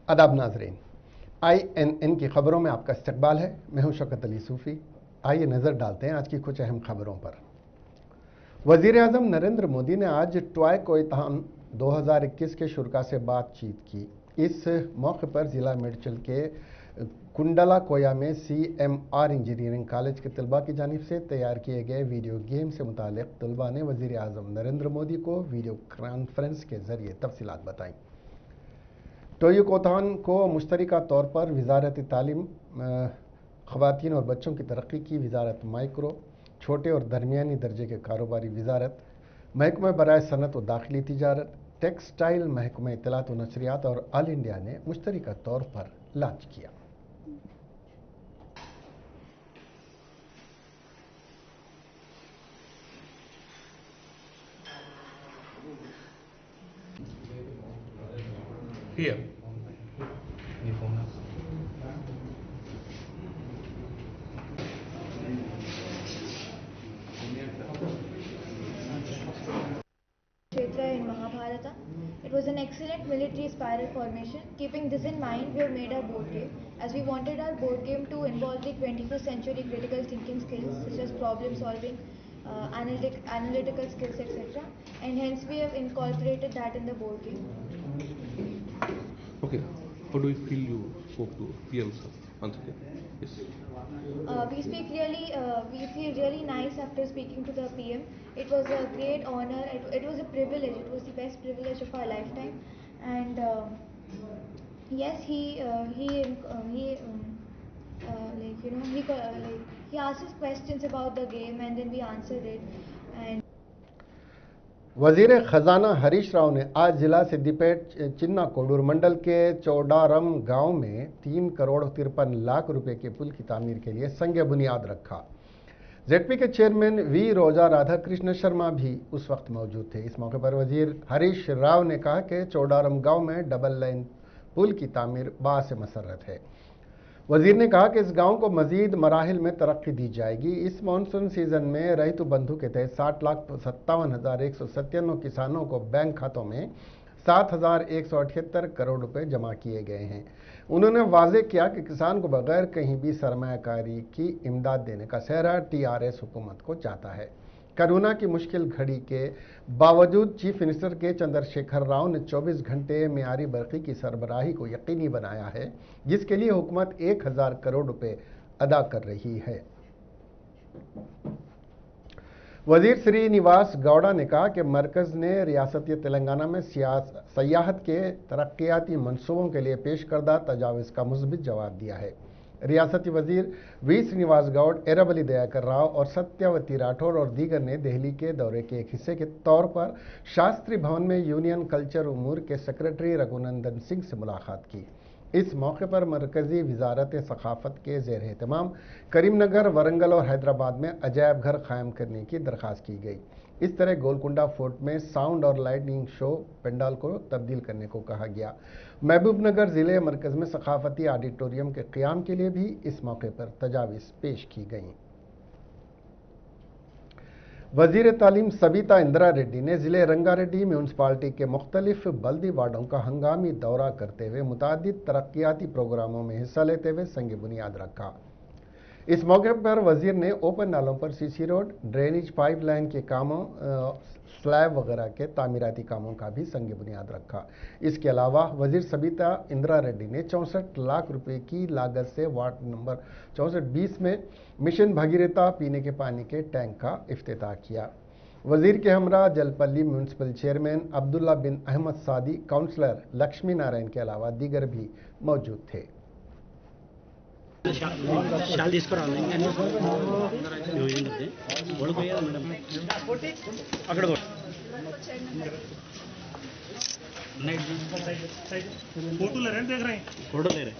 आदाब नाजरीन, INN की खबरों में आपका इस्तकबाल है। मैं हूं शौकत अली सूफ़ी। आइए नज़र डालते हैं आज की कुछ अहम खबरों पर। वज़ीर आज़म नरेंद्र मोदी ने आज टॉय कोयथॉन 2021 के शुरा से बातचीत की। इस मौके पर ज़िला मेडचल के कुंडला कोया में CMR इंजीनियरिंग कॉलेज के तलबा की जानिब से तैयार किए गए वीडियो गेम से मुतालिक तलबा ने वज़ीर आज़म नरेंद्र मोदी को वीडियो कॉन्फ्रेंस के ज़रिए तफसीलात बताईं। टोयो कोथॉन को मुश्तरका तौर पर वजारत तालीम, ख़वातीन और बच्चों की तरक्की की वजारत, माइक्रो, छोटे और दरमियानी दर्जे के कारोबारी वजारत, महकमा बराए सनत व दाखिली तिजारत, टेक्सटाइल, महकमा इत्तलात व नशरियात और ऑल इंडिया ने मुश्तरका तौर पर लॉन्च किया। Here. Kshetra in Mahabharata. It was an excellent military spiral formation. Keeping this in mind, we have made our board game, as we wanted our board game to involve the 21st century critical thinking skills such as problem solving, analytical skills, etc. And hence we have incorporated that in the board game. Okay. How do you feel you spoke to PM sir? Once again. Yes. We feel really nice after speaking to the PM. It was a great honor. It was a privilege. It was the best privilege of our lifetime. And yes, he asked us questions about the game, and then we answered it. And वज़ीर ख़जाना हरीश राव ने आज जिला सिद्दीपेट चिन्ना कोडूर मंडल के चौडारम गांव में 3 करोड़ 53 लाख रुपए के पुल की तामीर के लिए संग बुनियाद रखा। ZP के चेयरमैन वी रोजा राधाकृष्ण शर्मा भी उस वक्त मौजूद थे। इस मौके पर वज़ीर हरीश राव ने कहा कि चौडारम गांव में डबल लाइन पुल की तामीर बास मसरत है। वज़ीर ने कहा कि इस गांव को मज़ीद मराहिल में तरक्की दी जाएगी। इस मानसून सीज़न में रैतु बंधु के तहत 60,57,197 किसानों को बैंक खातों में 7,178 करोड़ रुपए जमा किए गए हैं। उन्होंने वाज़ेह किया कि किसान को बगैर कहीं भी सरमायाकारी की इमदाद देने का सेहरा TRS हुकूमत को चाहता है। कोरोना की मुश्किल घड़ी के बावजूद चीफ मिनिस्टर के चंद्रशेखर राव ने 24 घंटे मियारी बरक़ी की सरबराही को यकीनी बनाया है, जिसके लिए हुकूमत 1,000 करोड़ रुपए अदा कर रही है। वज़ीर श्रीनिवास गौड़ा ने कहा कि मरकज़ ने रियासती तेलंगाना में सयाहत के तरक्याती मनसूबों के लिए पेश करदा तजावीज़ का मुस्बित जवाब दिया है। रियासती वज़ीर वी श्रीनिवास गौड़, एरबली दयाकर राव और सत्यावती राठौड़ और दीगर ने दिल्ली के दौरे के एक हिस्से के तौर पर शास्त्री भवन में यूनियन कल्चर उमूर के सेक्रेटरी रघुनंदन सिंह से मुलाकात की। इस मौके पर मरकज़ी वजारत सकाफ़त के ज़ेर एहतमाम करीमनगर, वरंगल और हैदराबाद में अजायब घर कायम करने की दरख्वास्त की गई। इस तरह गोलकुंडा फोर्ट में साउंड और लाइटनिंग शो पंडाल को तब्दील करने को कहा गया। महबूबनगर ज़िले मरकज़ में सकाफ़ती ऑडिटोरियम के क़याम के लिए भी इस मौके पर तजावीज़ पेश की गईं। वज़ीर तालीम सबिता इंदिरा रेड्डी ने ज़िले रंगारेड्डी म्यूनसिपालिटी के मुख्तलिफ बल्दी वार्डों का हंगामी दौरा करते हुए मुतादिद तरक्याती प्रोग्रामों में हिस्सा लेते हुए संग बुनियाद रखा। इस मौके पर वज़ीर ने ओपन नालों पर CC रोड, ड्रेनेज पाइपलाइन के कामों, स्लैब वगैरह के तामीराती कामों का भी संग बुनियाद रखा। इसके अलावा वज़ीर सबिता इंदिरा रेड्डी ने 64 लाख रुपए की लागत से वार्ड नंबर 64-20 में मिशन भगीरथा पीने के पानी के टैंक का इफ्तिताह किया। वज़ीर के हमरा जलपल्ली म्यूनसिपल चेयरमैन अब्दुल्ला बिन अहमद सादी, काउंसलर लक्ष्मी नारायण के अलावा दीगर भी मौजूद थे। फोटो ले रहे हैं, देख रहे हैं, फोटो ले रहे हैं।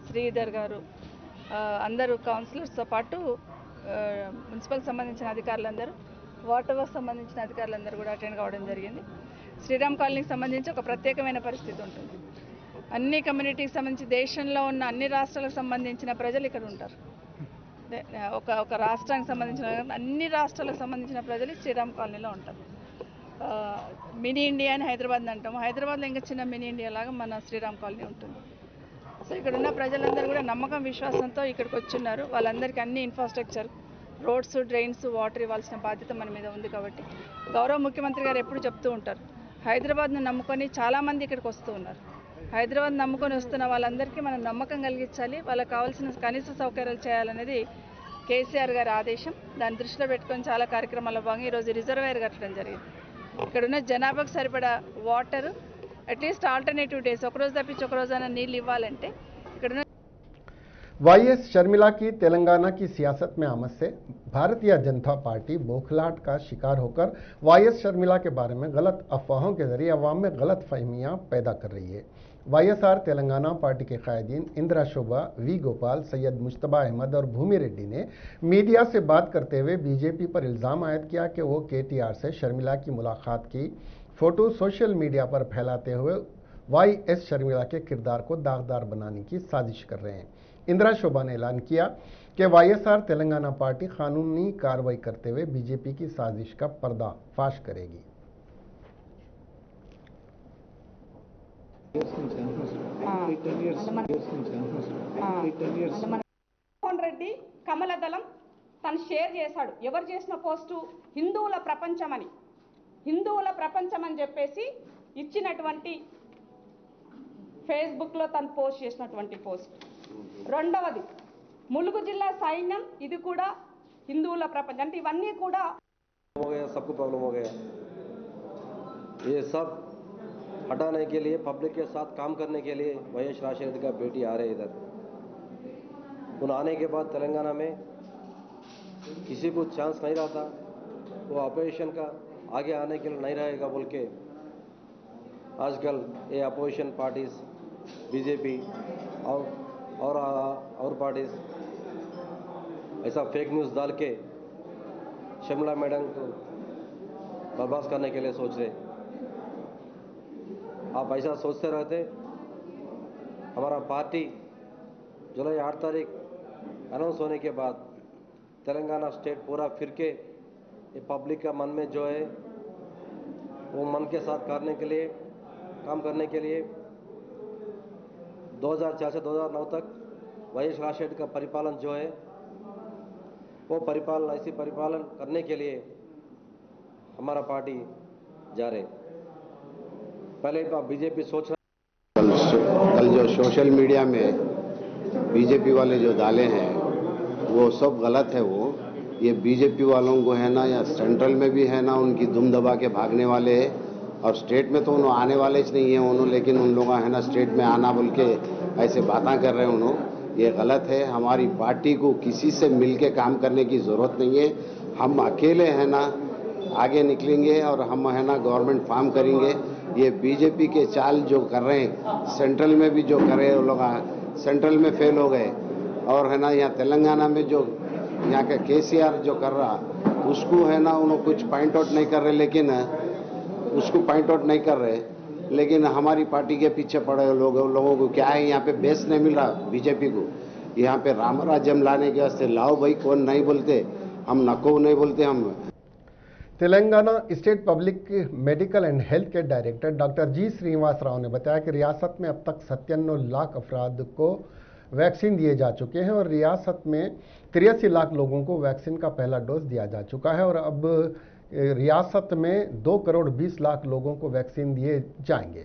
శ్రీధర్ గారు, అందరూ కౌన్సిలర్స్తో పాటు మున్సిపల్ సంబంధించిన అధికారులందరూ, వాటర్ వర్క్ సంబంధించిన అధికారులందరూ కూడా అటెండ్ కావడం జరిగింది. శ్రీరామ్ కాలనీకి సంబంధించి ఒక ప్రత్యేకమైన పరిస్థితి ఉంటుంది. అన్ని కమ్యూనిటీకి సంబంధించి దేశంలో ఉన్న అన్ని రాష్ట్రాలకు సంబంధించిన ప్రజలు ఇక్కడ ఉంటారు. ఒక రాష్ట్రానికి సంబంధించిన అన్ని రాష్ట్రాలకు సంబంధించిన ప్రజలు శ్రీరామ్ కాలనీలో ఉంటారు. మినీ ఇండియా అని హైదరాబాద్ అంటాము. హైదరాబాద్లో ఇంకా చిన్న మినీ ఇండియా లాగా మన శ్రీరామ్ కాలనీ ఉంటుంది. సో ఇక్కడ ఉన్న ప్రజలందరూ కూడా నమ్మకం విశ్వాసంతో ఇక్కడికి వచ్చున్నారు. వాళ్ళందరికీ అన్ని ఇన్ఫ్రాస్ట్రక్చర్, రోడ్స్, డ్రైన్స్, వాటర్ ఇవ్వాల్సిన బాధ్యత మన మీద ఉంది. కాబట్టి గౌరవ ముఖ్యమంత్రి గారు ఎప్పుడు చెప్తూ ఉంటారు, హైదరాబాద్ను నమ్ముకొని చాలామంది ఇక్కడికి వస్తూ ఉన్నారు. హైదరాబాద్ నమ్ముకొని వస్తున్న వాళ్ళందరికీ మనం నమ్మకం కలిగించాలి, వాళ్ళకి కావాల్సిన కనీస సౌకర్యాలు చేయాలనేది కేసీఆర్ గారి ఆదేశం. దాన్ని దృష్టిలో పెట్టుకొని చాలా కార్యక్రమాల్లో భాగంగా ఈరోజు రిజర్వాయర్ కట్టడం జరిగింది. ఇక్కడున్న జనాభాకు సరిపడా వాటర్, అట్లీస్ట్ ఆల్టర్నేటివ్ డేస్, ఒకరోజు తప్పించి ఒక రోజైనా నీళ్ళు ఇవ్వాలంటే ఇక్కడున్న वाईएस शर्मिला की तेलंगाना की सियासत में आमद से भारतीय जनता पार्टी बौखलाहट का शिकार होकर वाईएस शर्मिला के बारे में गलत अफवाहों के जरिए अवाम में गलत फहमियां पैदा कर रही है। वाईएसआर तेलंगाना पार्टी के कायदीन इंदिरा शोभा, वी गोपाल, सैयद मुश्तबा अहमद और भूमि रेड्डी ने मीडिया से बात करते हुए बीजेपी पर इल्ज़ाम आयद किया कि वो केटीआर से शर्मिला की मुलाकात की फोटो सोशल मीडिया पर फैलाते हुए वाईएस शर्मिला के किरदार को दागदार बनाने की साजिश कर रहे हैं। इंदिरा शोभा ने ऐलान किया कि वाईएसआर तेलंगाना पार्टी कानूनी कार्रवाई करते हुए बीजेपी की साजिश का पर्दाफाश करेगी। జగన్మోహన్ రెడ్డి కమలదళం తను షేర్ చేశాడు. ఎవరు చేసిన పోస్టు? హిందువుల ప్రపంచం అని చెప్పేసి ఇచ్చినటువంటి ఫేస్బుక్లో తను పోస్ట్ చేసినటువంటి పోస్ట్. రెండవది ములుగు జిల్లా సైన్యం, ఇది కూడా హిందువుల ప్రపంచం. అంటే ఇవన్నీ కూడా सबको प्रॉब्लम हो गया। ये सब हटाने के लिए, पब्लिक के साथ काम करने के लिए वाईएस राजशेखर का बेटी आ रहे इधर। उन आने के बाद तेलंगाना में किसी को चांस नहीं रहा था, वो अपोजिशन का आगे आने के लिए नहीं रहेगा बोल के आजकल ये अपोजिशन पार्टीज बीजेपी और पार्टीज ऐसा फेक न्यूज़ डाल के शिमला मैडम को बर्बाद करने के लिए सोच रहे। आप ऐसा सोचते रहते, हमारा पार्टी जुलाई 8 तारीख अनाउंस होने के बाद तेलंगाना स्टेट पूरा फिर के ये पब्लिक का मन में जो है वो मन के साथ करने के लिए, काम करने के लिए 2004 से 2009 तक वाईएस राजशेखर का परिपालन जो है वो परिपालन, ऐसी परिपालन करने के लिए हमारा पार्टी जा रहे। पहले तो बीजेपी सोच कल जो सोशल मीडिया में बीजेपी वाले जो डाले हैं वो सब गलत है। वो ये बीजेपी वालों को है ना, या सेंट्रल में भी है ना, उनकी दुम दबा के भागने वाले हैं, और स्टेट में तो उन्होंने आने वाले ही नहीं है उन्होंने, लेकिन उन लोग है ना स्टेट में आना बोल के ऐसे बातें कर रहे हैं उन्होंने। ये गलत है। हमारी पार्टी को किसी से मिल के काम करने की ज़रूरत नहीं है। हम अकेले है ना आगे निकलेंगे और हम है ना गवर्नमेंट फॉर्म करेंगे। ये बीजेपी के चाल जो कर रहे हैं, सेंट्रल में भी जो कर रहे हैं वो लोग सेंट्रल में फेल हो गए, और है ना यहाँ तेलंगाना में जो यहाँ का केसीआर जो कर रहा उसको है ना उन्होंने कुछ पॉइंट आउट नहीं कर रहे, लेकिन उसको पॉइंट आउट नहीं कर रहे, लेकिन हमारी पार्टी के पीछे पड़े लोगों को क्या है, यहाँ पे बेस नहीं मिल रहा बीजेपी को। यहाँ पे राम राज्यम लाने के वास्ते लाओ भाई, कौन नहीं बोलते, हम नको नहीं बोलते हम। Telangana state public medical and health के डायरेक्टर डॉक्टर जी श्रीनिवास राव ने बताया कि रियासत में अब तक 97 लाख अफराद को वैक्सीन दिए जा चुके हैं और रियासत में 83 लाख लोगों को वैक्सीन का पहला डोज दिया जा चुका है और अब रियासत में 2 करोड़ 20 लाख लोगों को वैक्सीन दिए जाएंगे।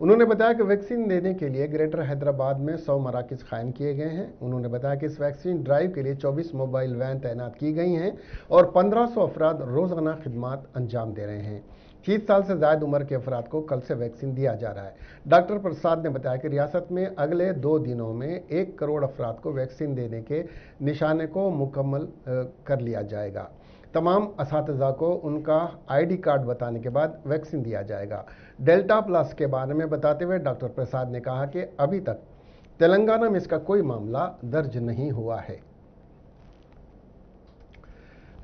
उन्होंने बताया कि वैक्सीन देने के लिए ग्रेटर हैदराबाद में 100 मराकज़ कायम किए गए हैं। उन्होंने बताया कि इस वैक्सीन ड्राइव के लिए 24 मोबाइल वैन तैनात की गई हैं और 1500 अफराद रोज़ाना खिदमात अंजाम दे रहे हैं। 30 साल से ज़्यादा उम्र के अफराद को कल से वैक्सीन दिया जा रहा है। डॉक्टर प्रसाद ने बताया कि रियासत में अगले 2 दिनों में 1 करोड़ अफराद को वैक्सीन देने के निशाने को मुकम्मल कर लिया जाएगा। तमाम असातिज़ा को उनका आईडी कार्ड बताने के बाद वैक्सीन दिया जाएगा। डेल्टा प्लस के बारे में बताते हुए डॉक्टर प्रसाद ने कहा कि अभी तक तेलंगाना में इसका कोई मामला दर्ज नहीं हुआ है।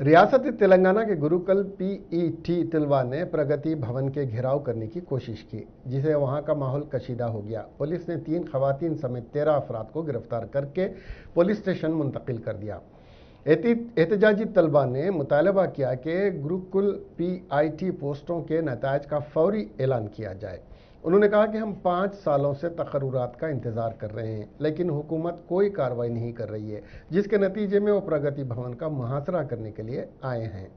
रियासत तेलंगाना के गुरुकुल पीईटी तिलवा ने प्रगति भवन के घेराव करने की कोशिश की, जिसे वहां का माहौल कशीदा हो गया। पुलिस ने 3 खवातीन समेत 13 अफराद को गिरफ्तार करके पुलिस स्टेशन मुंतकिल कर दिया। एहतजाजी तलबा ने मुतालबा किया कि गुरुकुल PIT पोस्टों के नतायज का फौरी ऐलान किया जाए। उन्होंने कहा कि हम 5 सालों से तकर्रुरात का इंतज़ार कर रहे हैं, लेकिन हुकूमत कोई कार्रवाई नहीं कर रही है, जिसके नतीजे में वो प्रगति भवन का मुहासरा करने के लिए आए हैं।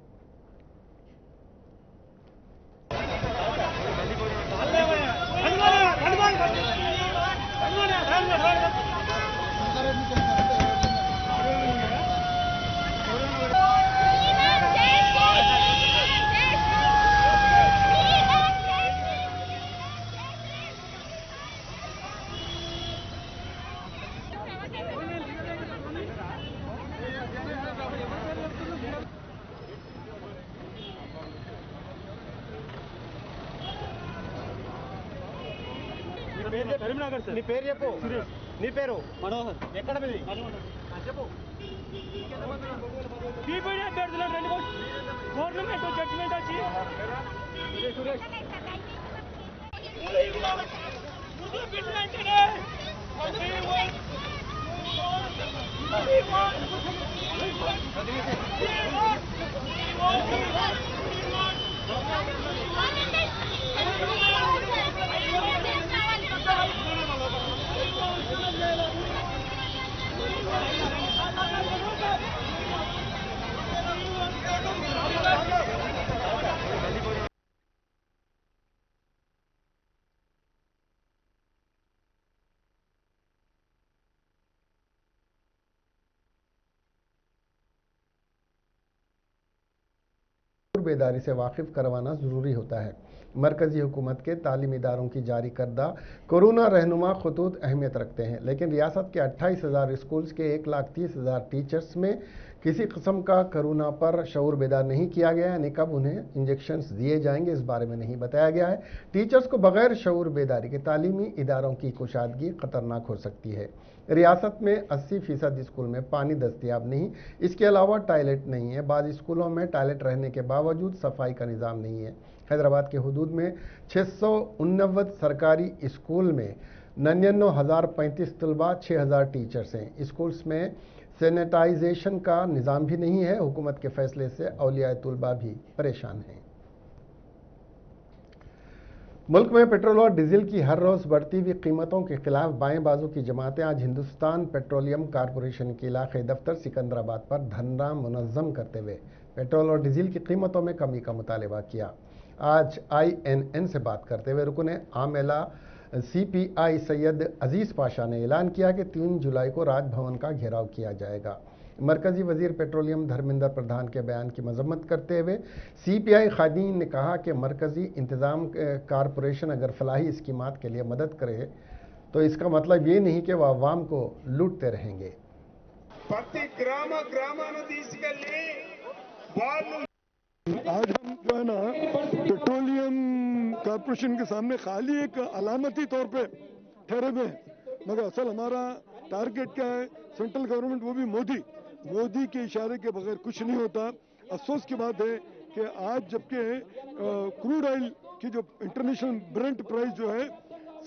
కరీంనగర్ సార్. నీ పేరు చెప్పు. సురేష్. నీ పేరు మనోహర్. ఎక్కడ మీది? చెప్పు. పీపీడీ అభ్యర్థులు రెండు గవర్నమెంట్ జడ్జిమెంట్ వచ్చి సురేష్ बेदारी से वाकिफ करवाना ज़रूरी होता है। मरकज़ी हुकूमत के तालीमी इदारों की जारी करदा कोरोना रहनुमा खतूत अहमियत रखते हैं, लेकिन रियासत के 28,000 स्कूल्स के 1,30,000 टीचर्स में किसी किस्म का कोरोना पर शऊर बेदार नहीं किया गया, यानी कब उन्हें इंजेक्शन्स दिए जाएंगे इस बारे में नहीं बताया गया है। टीचर्स को बगैर शऊर बेदारी के तालीमी इदारों की कुशादगी ख़तरनाक हो सकती है। रियासत में 80% स्कूल में पानी दस्तियाब नहीं, इसके अलावा टॉयलेट नहीं है। बाद स्कूलों में टॉयलेट रहने के बावजूद सफाई का निज़ाम नहीं है। हैदराबाद के हुदूद में 689 सरकारी स्कूल में 99,035 तलबा, 6,000 टीचर्स हैं। स्कूल्स में सैनिटाइजेशन का निज़ाम भी नहीं है। हुकूमत के फैसले से औलिया तलबा भी परेशान हैं। मुल्क में पेट्रोल और डीजल की हर रोज़ बढ़ती हुई कीमतों के खिलाफ बाएं बाजू की जमातें आज हिंदुस्तान पेट्रोलियम कॉरपोरेशन के इलाके दफ्तर सिकंदराबाद पर धरना मुनज़्ज़म करते हुए पेट्रोल और डीजल की कीमतों में कमी का मुतालबा किया। आज INN से बात करते हुए रुकन आमेला CPI सैयद अजीज़ पाशा ने ऐलान किया कि 3 जुलाई को राजभवन का घेराव किया जाएगा। मरकज़ी वज़ीर पेट्रोलियम धर्मेंद्र प्रधान के बयान की मजम्मत करते हुए CPI ख़ादीन ने कहा कि मरकज़ी इंतज़ाम कॉरपोरेशन अगर फलाही स्कीमात के लिए मदद करे तो इसका मतलब ये नहीं कि वह आवाम को लूटते रहेंगे। आज हम जो है ना पेट्रोलियम कॉरपोरेशन के सामने खाली एक अलामती तौर पे ठहरे हुए हैं, मगर असल हमारा टारगेट क्या है? सेंट्रल गवर्नमेंट, वो भी मोदी के इशारे के बगैर कुछ नहीं होता। अफसोस की बात है कि आज जबकि क्रूड ऑयल की जो इंटरनेशनल ब्रेंट प्राइस जो है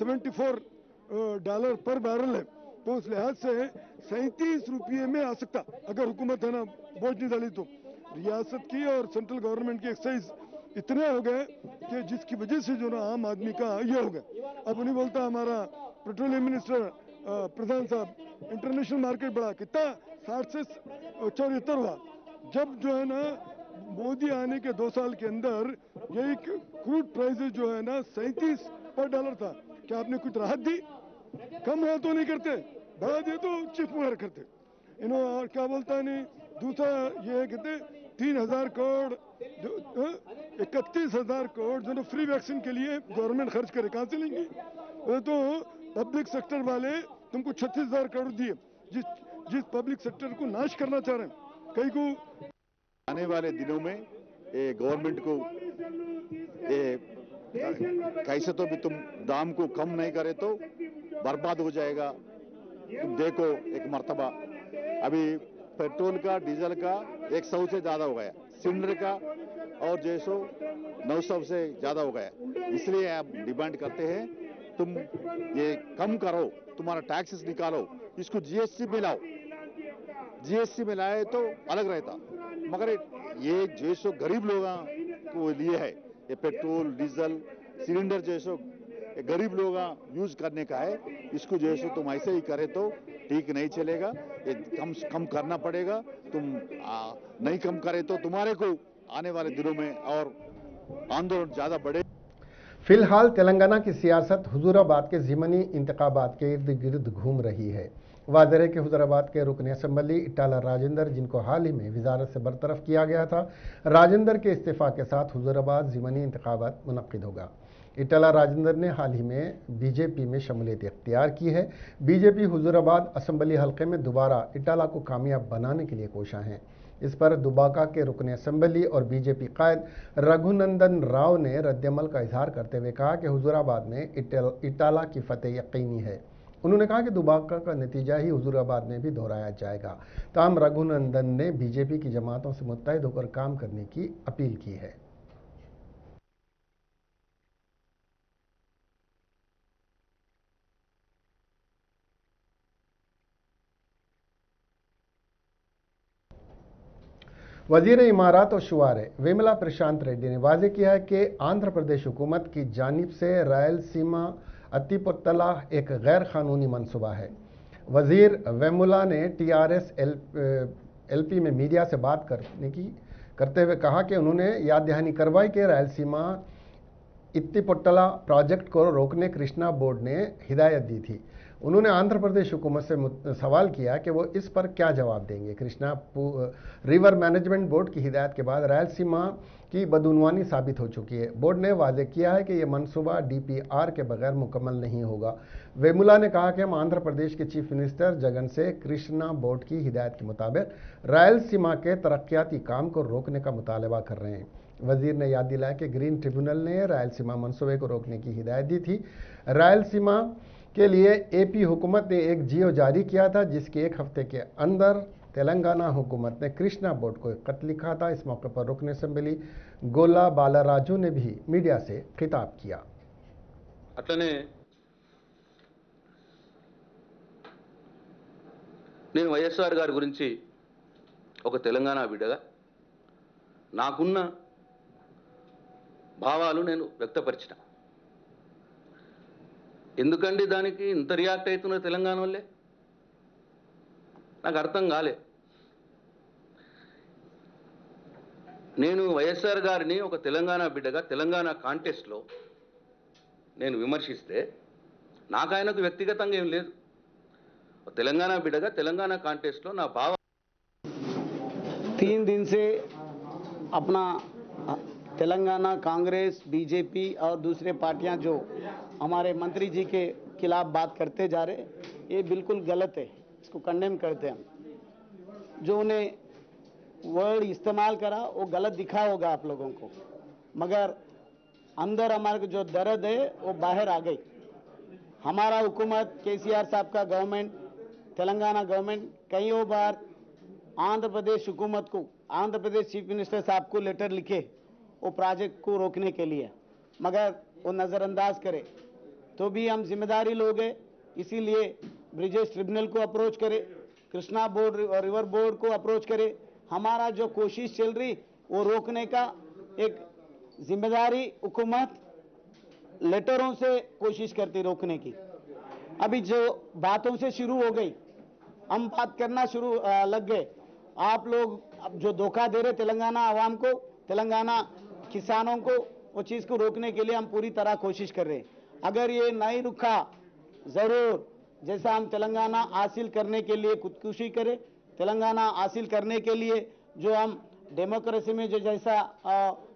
$74 पर बैरल है, तो उस लिहाज से 37 रुपये में आ सकता अगर हुकूमत है ना बोझ नहीं डाली तो। रियासत की और सेंट्रल गवर्नमेंट के एक्साइज इतने हो गए कि जिसकी वजह से जो ना आम आदमी का ये हो गया। अब उन्हीं बोलता हमारा पेट्रोलियम मिनिस्टर प्रधान साहब, इंटरनेशनल मार्केट बढ़ा कितना 60 से 74 हुआ। जब जो है ना मोदी आने के 2 साल के अंदर यही क्रूड प्राइसेस जो है ना 37 पर डॉलर था। क्या आपने कुछ राहत दी? कम हुआ तो नहीं करते, बढ़ा दिए तो चीफ मुहर करते। इन्होंने और क्या बोलता है नहीं। दूसरा ये कहते 3,000 करोड़ 31,000 करोड़ जो फ्री वैक्सीन के लिए गवर्नमेंट खर्च करे, कहाँ से लेंगी? वो तो पब्लिक सेक्टर वाले तुमको 36,000 करोड़ दिए, जिस पब्लिक सेक्टर को नाश करना चाह रहे हैं। कई को आने वाले दिनों में गवर्नमेंट को कैसे तो भी तुम दाम को कम नहीं करे तो बर्बाद हो जाएगा। तुम देखो एक मर्तबा अभी पेट्रोल का डीजल का 100 से ज्यादा हो गया, सिलेंडर का और 900 से ज्यादा हो गया। इसलिए आप डिमांड करते हैं तुम ये कम करो, तुम्हारा टैक्सेस निकालो, इसको GST में लाओ। जीएसटी में लाए तो अलग रहता, मगर ये जो सो गरीब लोगों को लिए है, ये पेट्रोल डीजल सिलेंडर जो सो गरीब लोग यूज करने का है, इसको जो है तुम ऐसे ही करे तो ठीक नहीं चलेगा। ये कम करना पड़ेगा। तुम नहीं कम करे तो तुम्हारे को आने वाले दिनों में और आंदोलन ज्यादा बढ़े। फिलहाल तेलंगाना की सियासत हुजूराबाद के ज़िमनी इंतखाबात के इर्द गिर्द घूम रही है। वाज़ेह है कि हुजूराबाद के रुकन असम्बली इटाला राजेंद्र, जिनको हाल ही में वजारत से बरतरफ किया गया था, राजेंद्र के इस्तीफा के साथ हुजूराबाद ज़िमनी इंतखाबात मुनक्किद होगा। इटाला राजेंद्र ने हाल ही में बीजेपी में शमूलियत इख्तियार की है। बीजेपी हुजूराबाद असम्बली हल्के में दोबारा इटाला को कामयाब बनाने के लिए कोशा है। इस पर दुबाका के रुकन असम्बली और बीजेपी कायद रघुनंदन राव ने रद्दमल का इजहार करते हुए कहा कि हुजूराबाद में इटाला की फतेह यकीनी है। उन्होंने कहा कि दुबाका का नतीजा ही हुजूराबाद में भी दोहराया जाएगा। ताहम रघुनंदन ने बीजेपी की जमातों से मुत्तहिद होकर काम करने की अपील की है। वजीर इमारात और शुआरे विमला प्रशांत रेड्डी ने वाजे किया है कि आंध्र प्रदेश हुकूमत की जानिब से रायलसीमा अत्तिपुत्तला एक गैर कानूनी मनसूबा है। वजीर वेमुला ने टीआरएस एलपी में मीडिया से बात करते हुए कहा कि उन्होंने याद दहानी करवाई कि रायलसीमा इत्तिपुत्तला प्रोजेक्ट को रोकने कृष्णा बोर्ड ने हिदायत दी थी। उन्होंने आंध्र प्रदेश हुकूमत से सवाल किया कि वो इस पर क्या जवाब देंगे। कृष्णा रिवर मैनेजमेंट बोर्ड की हिदायत के बाद रायलसीमा की बदउनवानी साबित हो चुकी है। बोर्ड ने वाजे किया है कि यह मनसूबा डीपीआर के बगैर मुकम्मल नहीं होगा। वेमुला ने कहा कि हम आंध्र प्रदेश के चीफ मिनिस्टर जगन से कृष्णा बोर्ड की हिदायत के मुताबिक रायलसीमा के तरक्याती काम को रोकने का मुतालबा कर रहे हैं। वजीर ने याद दिलाया कि ग्रीन ट्रिब्यूनल ने रायलसीमा मनसूबे को रोकने की हिदायत दी थी। रायलसीमा के लिए एपी हुकूमत ने एक जियो जारी किया था, जिसके एक हफ्ते के अंदर तेलंगाना हुकूमत ने कृष्णा बोर्ड को एक खत लिखा था। इस मौके पर रुकन असम्बली गोला बालाराजू ने भी मीडिया से खिताब किया। అట్లనే నేను వైఎస్ఆర్ గారి గురించి ఒక తెలంగాణ బిడ్డగా నాకున్న భావాలు నేను వ్యక్తపరిచిన. ఎందుకండి దానికి ఇంత రియాక్ట్ అవుతున్న తెలంగాణ వల్లే నాకు అర్థం కాలే. నేను వైఎస్ఆర్ గారిని ఒక తెలంగాణ బిడ్డగా తెలంగాణ కాంటెస్ట్లో నేను విమర్శిస్తే నాకు ఆయనకు వ్యక్తిగతంగా ఏం లేదు. తెలంగాణ బిడ్డగా తెలంగాణ కాంటెస్ట్లో నా భావ 3 दिन से अपना तेलंगाना कांग्रेस बीजेपी और दूसरे पार्टियां जो हमारे मंत्री जी के खिलाफ बात करते जा रहे, ये बिल्कुल गलत है। इसको कंडेम करते हैं हम। जो उन्हें वर्ड इस्तेमाल करा वो गलत दिखा होगा आप लोगों को, मगर अंदर हमारे को जो दर्द है वो बाहर आ गई। हमारा हुकूमत केसीआर साहब का गवर्नमेंट, तेलंगाना गवर्नमेंट कई बार आंध्र प्रदेश हुकूमत को, आंध्र प्रदेश चीफ मिनिस्टर साहब को लेटर लिखे वो प्रोजेक्ट को रोकने के लिए, मगर वो नज़रअंदाज करे। तो भी हम जिम्मेदारी लोग हैं, इसीलिए ब्रिजेश ट्रिब्यूनल को अप्रोच करे, कृष्णा बोर्ड और रिवर बोर्ड को अप्रोच करे। हमारा जो कोशिश चल रही वो रोकने का एक जिम्मेदारी हुकूमत लेटरों से कोशिश करती रोकने की। अभी जो बातों से शुरू हो गई, हम बात करना शुरू लग गए। आप लोग अब जो धोखा दे रहे तेलंगाना आवाम को, तेलंगाना किसानों को, वो चीज़ को रोकने के लिए हम पूरी तरह कोशिश कर रहे हैं। अगर ये नहीं रुका, ज़रूर जैसा हम तेलंगाना हासिल करने के लिए खुदकुशी करें, तेलंगाना हासिल करने के लिए जो हम डेमोक्रेसी में जो जैसा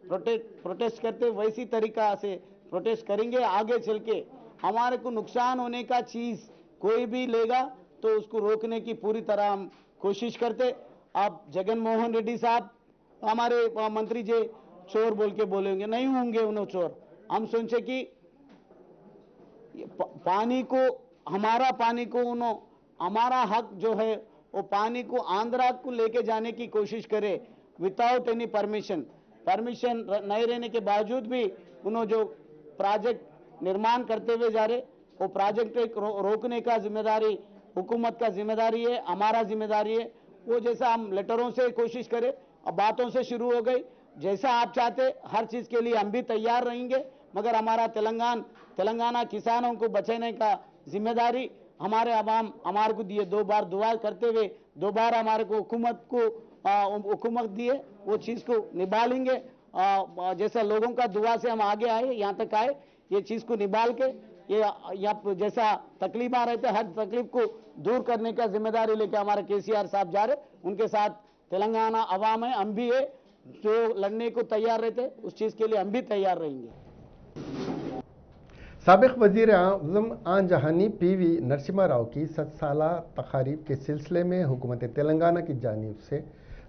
प्रोटेस्ट करते वैसी तरीका से प्रोटेस्ट करेंगे। आगे चल के हमारे को नुकसान होने का चीज़ कोई भी लेगा तो उसको रोकने की पूरी तरह हम कोशिश करते। अब जगन मोहन रेड्डी साहब हमारे मंत्री जी चोर बोल के बोलेंगे, नहीं होंगे उन्होंने चोर। हम सोचे कि पानी को, हमारा पानी को उन्होंने, हमारा हक जो है वो पानी को आंध्रा को लेके जाने की कोशिश करे विदाउट एनी परमिशन नहीं रहने के बावजूद भी उन्होंने जो प्रोजेक्ट निर्माण करते हुए जा रहे, वो प्रोजेक्ट रोकने का जिम्मेदारी हुकूमत का जिम्मेदारी है, हमारा जिम्मेदारी है। वो जैसा हम लेटरों से कोशिश करें, अब बातों से शुरू हो गई। जैसा आप चाहते हर चीज के लिए हम भी तैयार रहेंगे, मगर हमारा तेलंगाना किसानों को बचाने का जिम्मेदारी हमारे अवाम हमारे को दिए, 2 बार दुआ करते हुए दोबारा हमारे को हुकूमत दिए, वो चीज को निभा लेंगे। जैसा लोगों का दुआ से हम आगे आए, यहाँ तक आए, ये चीज को निभाल के ये यहाँ जैसा तकलीफ आ रहे थे, हर तकलीफ को दूर करने का जिम्मेदारी लेके हमारे केसीआर साहब जा रहे, उनके साथ तेलंगाना अवाम है, हम भी है, जो लड़ने को तैयार रहते उस चीज के लिए हम भी तैयार रहेंगे। साबिक वजीर आज़म आन जहानी पीवी नरसिम्हा राव की 7 साला तकारीब के सिलसिले में हुकूमत तेलंगाना की जानिब से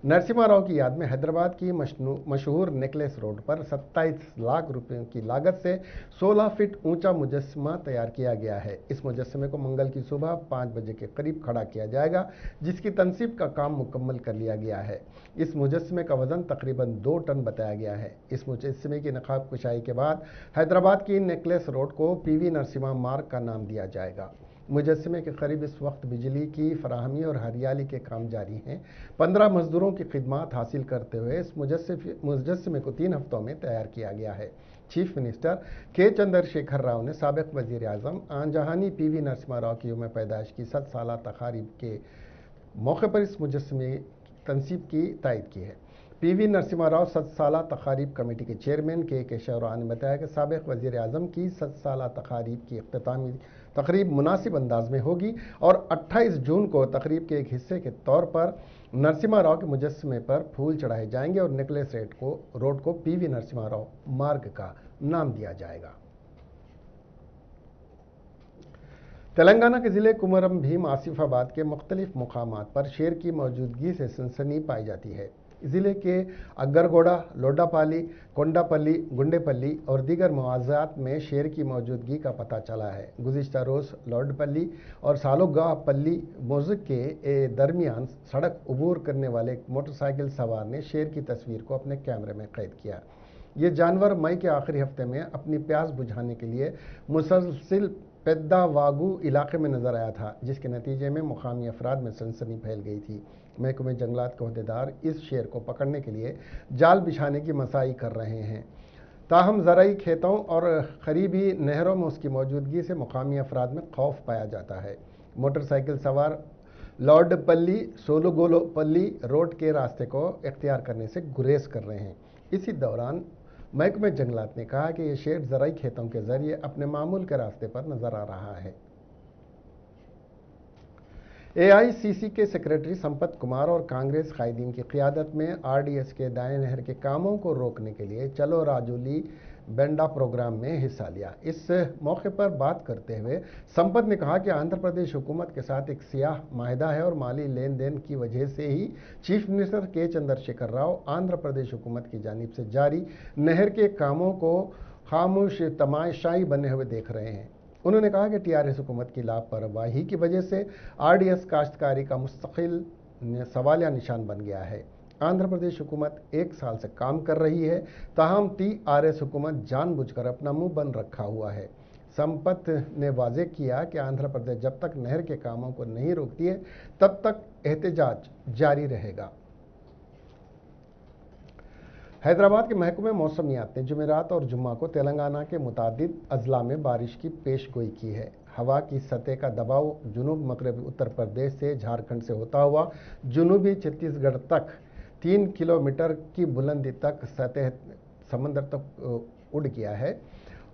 नरसिम्हा राव की याद में हैदराबाद की मशहूर नेकलेस रोड पर 27 लाख रुपयों की लागत से 16 फीट ऊंचा मुजस्समा तैयार किया गया है। इस मुजस्समे को मंगल की सुबह 5 बजे के करीब खड़ा किया जाएगा, जिसकी तनसीब का काम मुकम्मल कर लिया गया है। इस मुजस्समे का वजन तकरीबन 2 टन बताया गया है। इस मुजस्समे की नकाब कुशाई के बाद हैदराबाद की नेकलेस रोड को पीवी नरसिम्हा मार्ग का नाम दिया जाएगा। मुजस्समे के करीब इस वक्त बिजली की फराहमी और हरियाली के काम जारी हैं। 15 मजदूरों की खिदमत हासिल करते हुए इस मुजस्समे को 3 हफ्तों में तैयार किया गया है। चीफ मिनिस्टर के चंद्रशेखर राव ने साबिक वजीर आज़म आन जहानी पीवी नरसिम्हा राव की यौम पैदाइश की 7 साला तकारीब के मौके पर इस मुजस्समे तनसीब की तायद की है। पीवी नरसिम्हा राव 7 साला तकारीब कमेटी के चेयरमैन के केशवराव ने बताया कि साबिक वजीर आज़म की 7 साला तकारीब की इख्तितामी तकरीब मुनासिब अंदाज में होगी और 28 जून को तकरीब के एक हिस्से के तौर पर नरसिम्हा राव के मुजस्समे पर फूल चढ़ाए जाएंगे और नेकलेस रोड को पीवी नरसिम्हा राव मार्ग का नाम दिया जाएगा। तेलंगाना के ज़िले कुमरम भीम आसिफाबाद के मुख्तलिफ मुकामात पर शेर की मौजूदगी से सनसनी पाई जाती है। ज़िले के अग्गरगोड़ा, लोडापाली, कोंडापल्ली, गुंडेपल्ली और दीगर मवाज़ात में शेर की मौजूदगी का पता चला है। गुज़िश्ता रोज़ लोडपल्ली और सालोगापल्ली मोज़िक के दरमियान सड़क अबूर करने वाले एक मोटरसाइकिल सवार ने शेर की तस्वीर को अपने कैमरे में कैद किया। ये जानवर मई के आखिरी हफ्ते में अपनी प्यास बुझाने के लिए मुसलसिल पेद्दावागू इलाके में नजर आया था, जिसके नतीजे में मुकामी अफराद में सनसनी फैल गई थी। महकमे जंगलात के अहदेदार इस शेर को पकड़ने के लिए जाल बिछाने की मसाई कर रहे हैं। ताहम ज़राई खेतों और करीबी नहरों में उसकी मौजूदगी से मुकामी अफराद में खौफ पाया जाता है। मोटरसाइकिल सवार लॉर्डपल्ली सोलुगोलोपल्ली रोड के रास्ते को इख्तियार करने से गुरेज कर रहे हैं। इसी दौरान महकमे जंगलात ने कहा कि यह शेर ज़राई खेतों के जरिए अपने मामूल के रास्ते पर नजर आ रहा है। AICC के सेक्रेटरी संपत कुमार और कांग्रेस कायदीन की क़ियादत में RDS के दाएं नहर के कामों को रोकने के लिए चलो राजौली बेंडा प्रोग्राम में हिस्सा लिया। इस मौके पर बात करते हुए संपत ने कहा कि आंध्र प्रदेश हुकूमत के साथ एक सियाह माहिदा है और माली लेन देन की वजह से ही चीफ मिनिस्टर के चंद्रशेखर राव आंध्र प्रदेश हुकूमत की जानिब से जारी नहर के कामों को खामोश तमाशाई बने हुए देख रहे हैं। उन्होंने कहा कि TRS हुकूमत की लापरवाही की वजह से RDS काश्तकारी का मुस्तकिल सवालिया निशान बन गया है। आंध्र प्रदेश हुकूमत 1 साल से काम कर रही है, ताहम TRS हुकूमत जानबूझकर अपना मुंह बंद रखा हुआ है। संपत ने वाजे किया कि आंध्र प्रदेश जब तक नहर के कामों को नहीं रोकती है तब तक एहतजाज जारी रहेगा। हैदराबाद के महकमे मौसमियात ने जुमेरात और जुम्मा को तेलंगाना के मुतादिद अजला में बारिश की पेशगोई की है। हवा की सतह का दबाव जुनूब मगरबी उत्तर प्रदेश से झारखंड से होता हुआ जुनूबी छत्तीसगढ़ तक 3 किलोमीटर की बुलंदी तक सतह समंदर तक उड़ गया है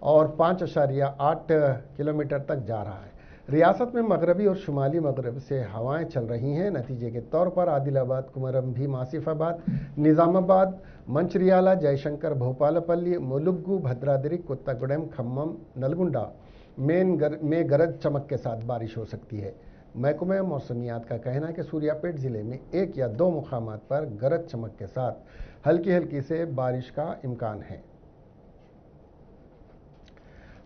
और 5.8 किलोमीटर तक जा रहा है। रियासत में मगरबी और शुमाली मगरब से हवाएं चल रही हैं। नतीजे के तौर पर आदिलाबाद, कुमरम भीम आसिफाबाद, निज़ामाबाद, मंचिर्याला, जयशंकर, भोपालपल्ली, मुलुगु, भद्राद्री, कोत्तागुडेम, खम्मम, नलगुंडा में गरज चमक के साथ बारिश हो सकती है। महकमे मौसमियात का कहना है कि सूर्यापेट ज़िले में 1 या 2 मुकामात पर गरज चमक के साथ हल्की हल्की से बारिश का इम्कान है।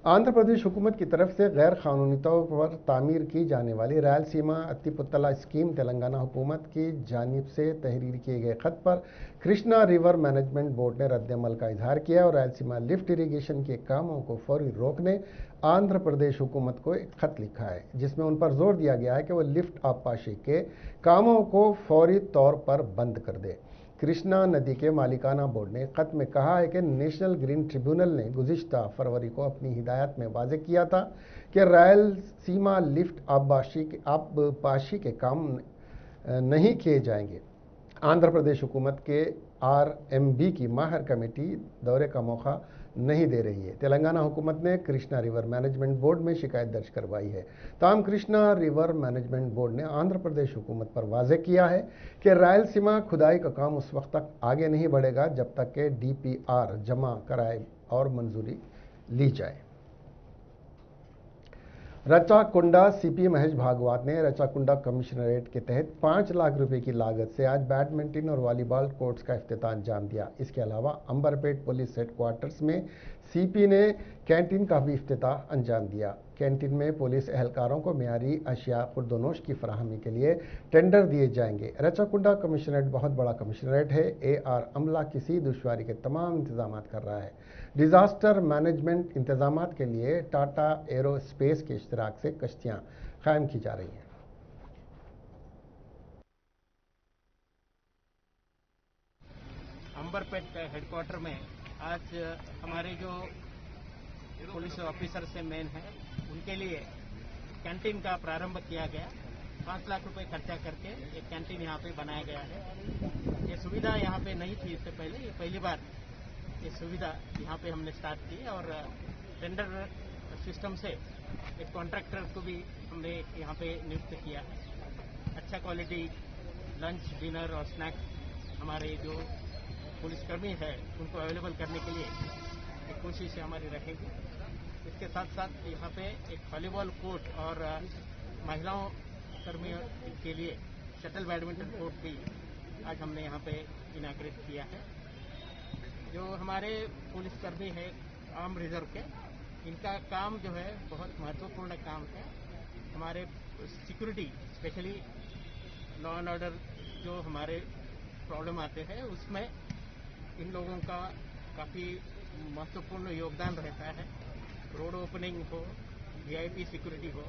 आंध्र प्रदेश हुकूमत की तरफ से गैर कानूनी तौर पर तामीर की जाने वाली रायलसीमा अत्तिपुत्तला स्कीम तेलंगाना हुकूमत की जानिब से तहरीर किए गए खत पर कृष्णा रिवर मैनेजमेंट बोर्ड ने रद्द-ए-अमल का इजहार किया और रायलसीमा लिफ्ट इरीगेशन के कामों को फौरी रोकने आंध्र प्रदेश हुकूमत को एक खत लिखा है, जिसमें उन पर जोर दिया गया है कि वो लिफ्ट आबपाशी के कामों को फौरी तौर पर बंद कर दे। कृष्णा नदी के मालिकाना बोर्ड ने खत में कहा है कि नेशनल ग्रीन ट्रिब्यूनल ने गुज़िश्ता फरवरी को अपनी हिदायत में वाज़ेह किया था कि रायलसीमा लिफ्ट आबपाशी के काम नहीं किए जाएंगे। आंध्र प्रदेश हुकूमत के RMB की माहिर कमेटी दौरे का मौका नहीं दे रही है। तेलंगाना हुकूमत ने कृष्णा रिवर मैनेजमेंट बोर्ड में शिकायत दर्ज करवाई है। ताहम कृष्णा रिवर मैनेजमेंट बोर्ड ने आंध्र प्रदेश हुकूमत पर वाज़ेह किया है कि रायलसीमा खुदाई का काम उस वक्त तक आगे नहीं बढ़ेगा जब तक कि DPR जमा कराए और मंजूरी ली जाए। रचाकुंडा CP महेश भागवत ने रचाकुंडा कमिश्नरेट के तहत 5 लाख रुपए की लागत से आज बैडमिंटन और वॉलीबॉल कोर्ट्स का इफ्तिताह अंजाम दिया। इसके अलावा अंबरपेट पुलिस हेडक्वार्टर्स में CP ने कैंटीन का भी इफ्तिताह अंजाम दिया। कैंटीन में पुलिस एहलकारों को मियारी अशिया खुर्दोनोश की फराहमी के लिए टेंडर दिए जाएंगे। रचाकुंडा कमिश्नरेट बहुत बड़ा कमिश्नरेट है। AR अमला किसी दुश्वारी के तमाम इंतजाम कर रहा है। डिजास्टर मैनेजमेंट इंतजाम के लिए टाटा एरोस्पेस के इश्तराक से कश्तियां कायम की जा रही हैं। अंबरपेट हेडक्वार्टर में आज हमारे जो पुलिस ऑफिसर से मेन है उनके लिए कैंटीन का प्रारंभ किया गया। 5 लाख रुपए खर्चा करके एक कैंटीन यहाँ पे बनाया गया है। ये सुविधा यहाँ पे नहीं थी इससे पहले, ये पहली बार ये सुविधा यहाँ पे हमने स्टार्ट की और टेंडर सिस्टम से एक कॉन्ट्रैक्टर को भी हमने यहाँ पे नियुक्त किया है। अच्छा क्वालिटी लंच, डिनर और स्नैक्स हमारे जो पुलिसकर्मी है उनको अवेलेबल करने के लिए एक कोशिश हमारी रहेगी। इसके साथ साथ यहाँ पे एक वॉलीबॉल कोर्ट और महिलाओं कर्मियों के लिए शटल बैडमिंटन कोर्ट भी आज हमने यहाँ पे इनॉग्रेट किया है। जो हमारे पुलिसकर्मी है आर्म रिजर्व के, इनका काम जो है बहुत महत्वपूर्ण काम है। हमारे security specially law and order जो हमारे प्रॉब्लम आते हैं उसमें इन लोगों का काफ़ी महत्वपूर्ण योगदान रहता है। रोड ओपनिंग हो, VIP सिक्योरिटी हो,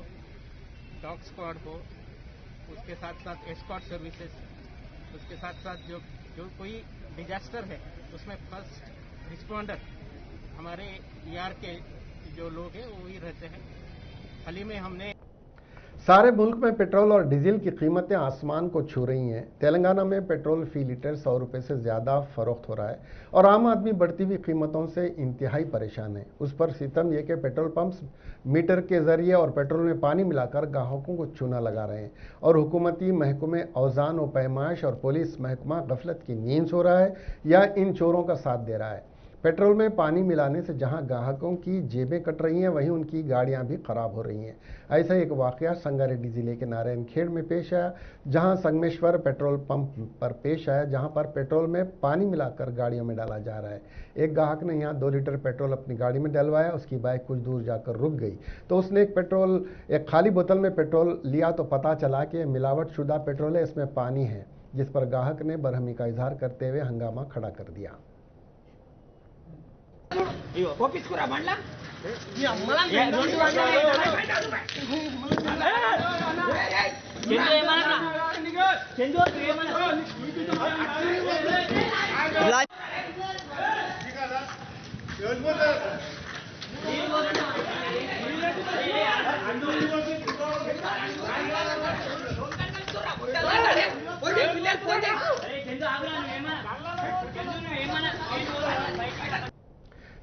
डॉग स्क्वाड हो, उसके साथ साथ एस्कॉर्ट सर्विसेज, उसके साथ साथ जो कोई डिजास्टर है उसमें फर्स्ट रिस्पॉन्डर हमारे ER के जो लोग हैं वो ही रहते हैं। हाल ही में हमने सारे मुल्क में पेट्रोल और डीजल की कीमतें आसमान को छू रही हैं। तेलंगाना में पेट्रोल फी लीटर 100 रुपये से ज़्यादा फरोख्त हो रहा है और आम आदमी बढ़ती हुई कीमतों से इंतहाई परेशान है। उस पर सितम यह कि पेट्रोल पंप्स मीटर के जरिए और पेट्रोल में पानी मिलाकर ग्राहकों को चूना लगा रहे हैं और हुकूमती महकमे औजान व पैमाइश और पुलिस महकमा गफलत की नींद सो रहा है या इन चोरों का साथ दे रहा है। पेट्रोल में पानी मिलाने से जहां ग्राहकों की जेबें कट रही हैं, वहीं उनकी गाड़ियां भी खराब हो रही हैं। ऐसा एक वाकया संगारेड्डी जिले के नारायणखेड़ में पेश आया, जहां संगमेश्वर पेट्रोल पंप पर पेश आया, जहां पर पेट्रोल में पानी मिलाकर गाड़ियों में डाला जा रहा है। एक ग्राहक ने यहां 2 लीटर पेट्रोल अपनी गाड़ी में डलवाया। उसकी बाइक कुछ दूर जाकर रुक गई तो उसने एक खाली बोतल में पेट्रोल लिया तो पता चला कि मिलावट शुदा पेट्रोल है, इसमें पानी है, जिस पर ग्राहक ने बरहमी का इजहार करते हुए हंगामा खड़ा कर दिया।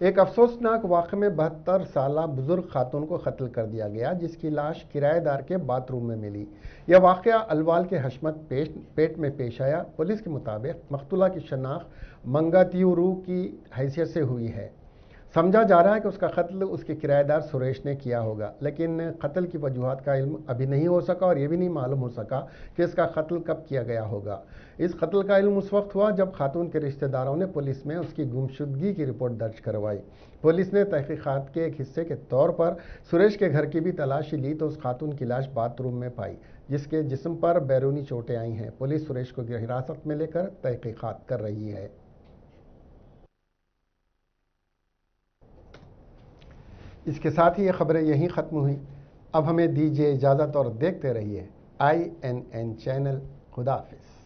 एक अफसोसनाक वाक़े में 72 साला बुजुर्ग खातून को कत्ल कर दिया गया, जिसकी लाश किराएदार के बाथरूम में मिली। यह वाक़या अलवाल के हशमत पेट में पेश आया। पुलिस के मुताबिक मकतूला की शनाख्त मंगातियूरू की हैसियत से हुई है। समझा जा रहा है कि उसका कत्ल उसके किराएदार सुरेश ने किया होगा, लेकिन कत्ल की वजूहात का इल्म अभी नहीं हो सका और ये भी नहीं मालूम हो सका कि इसका कत्ल कब किया गया होगा। इस कत्ल का इल्म उस वक्त हुआ जब खातून के रिश्तेदारों ने पुलिस में उसकी गुमशुदगी की रिपोर्ट दर्ज करवाई। पुलिस ने तहकीकात के एक हिस्से के तौर पर सुरेश के घर की भी तलाशी ली तो उस खातून की लाश बाथरूम में पाई, जिसके जिस्म पर बैरूनी चोटें आई हैं। पुलिस सुरेश को हिरासत में लेकर तहकीकात कर रही है। इसके साथ ही ये खबरें यहीं ख़त्म हुई। अब हमें दीजिए इजाज़त और देखते रहिए INN चैनल। खुदा हाफिज़।